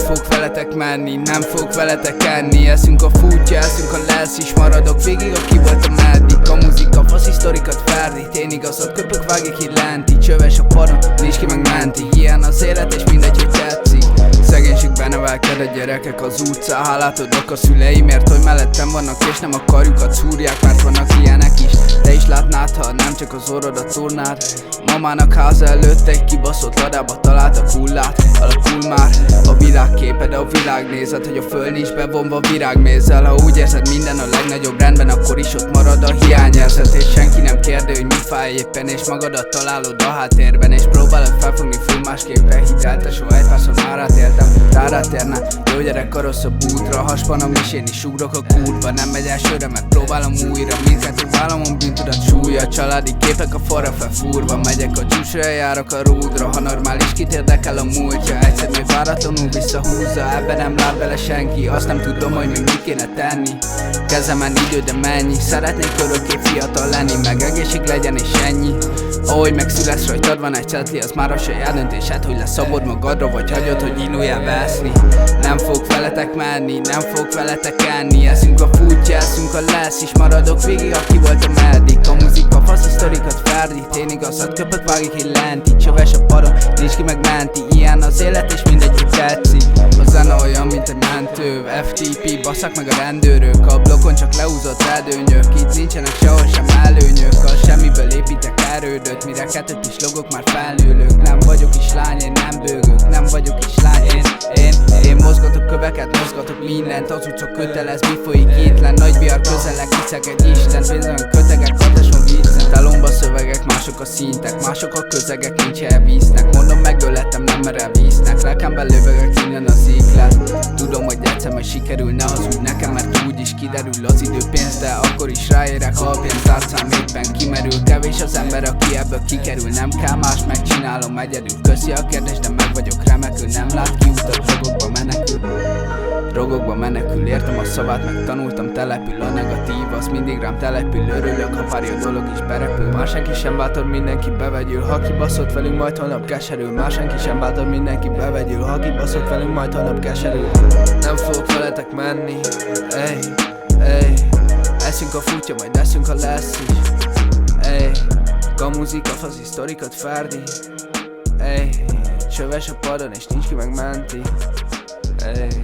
fogok veletek menni, nem fogok veletek enni. Eszünk a futya, eszünk a lesz is, maradok végig, aki voltam eddig. A muzika, fasz sztorikat ferdít, én igazat köpök, vágik így lenti. Csöves a padon, nincs ki meg menti. Ilyen az élet és mindegy, hogy tetszik. Szegénységben nevelked a gyerekek az utcán. Hálát adok a szüleimért, hogy mellettem vannak és nem a karjukat szúrják, mert vannak ilyenek is. Te is látnád, ha nem csak az orrodat szúrnád. Mamának háza előtt egy kibaszott ladába talált a kullát. Alakul már a világképed, a világnézet, hogy a föld nincs bevonva virágmézzel. Ha úgy érzed minden a legnagyobb rendben, akkor is ott marad a hiányérzet. És senki nem kérdő, hogy mi fáj éppen, és magadat találod a háttérben. És próbálod felfogni full másképpen, hitelt, soha egy párszor már átéltem, rátérne. Jó gyerek a rosszabb útra, haspanom és én is ugrok a kurva. Nem megy elsőre, mert próbálom újra. Mindkettő vállamon bűntudat súlya, családi képek a falra felfúrva. Megyek a csúcsra, járok a rúdra. Ha normális, kit érdekel a múltja. Egyszer még váratlanul visszahúzza, ebben nem lát bele senki. Azt nem tudom, hogy még mit kéne tenni. Kezemen idő, de mennyi. Szeretnék örökké fiatal lenni, meg egészség legyen és ennyi. Ahogy megszületsz, rajtad van egy cetli, az már a saját döntésed, hogy leszabod magadra, vagy hagyod, hogy induljál veszni. Nem fogok veletek menni, nem fogok veletek enni. Eszünk a futya, eszünk a lesz is, maradok végig, aki voltam eddig. A muzika, fasz sztorikat ferdít, én igazat köpök, vágik így lenti. Csöves a padon, nincs ki meg menti. Ilyen az élet és mindegy, hogy tetszik. A zene olyan, mint egy mentő, FTP, basszak meg a rendőrök. A blokkon csak leúzott redőnyök, itt nincsenek sehol sem előnyök. A semmiből építek erődöt, mire kettőt is logok, már felnőlök. Nem vagyok is lány, én nem bőgök, nem vagyok is lány, én mozgatok köveket, mozgatok mindent. Az utca kötelez, mi folyik itt len. Nagy vihar közelek, hiszek egy isten. Pénzben kötegek, hatáson viccen. Talomba szövegek, mások a szintek, mások a közegek, nincs elvíznek. Mondom, megölettem, nem merem víznek. Lelkembe lövögök innen az íglet. Tudom, hogy egyszer majd sikerülne az úgy nekem, mert úgyis kiderül az idő pénz. De akkor is ráérek, ha a pénz átszám éppen kimerül. Kevés az ember, aki ebből kikerül. Nem kell más, megcsinálom egyedül. Köszi a kérdés, de meg vagyok remekül. Nem lát kiutat, drogokba menekül, értem a szavát, meg tanultam, települ a negatív, az mindig rám települ. Örülök, ha pár jó dolog is berepül. Már senki sem bátor, mindenki bevegyül. Ha kibaszott velünk, majd holnap keserül. Már senki sem bátor, mindenki bevegyül. Ha kibaszott velünk, majd holnap keserül. Nem fogok veletek menni, ey, ey. Eszünk a futya, majd eszünk a lesz is, ey. A muzika, fasz sztorikat ferdi, ey. Csöves a padon és nincs ki meg menti, ey.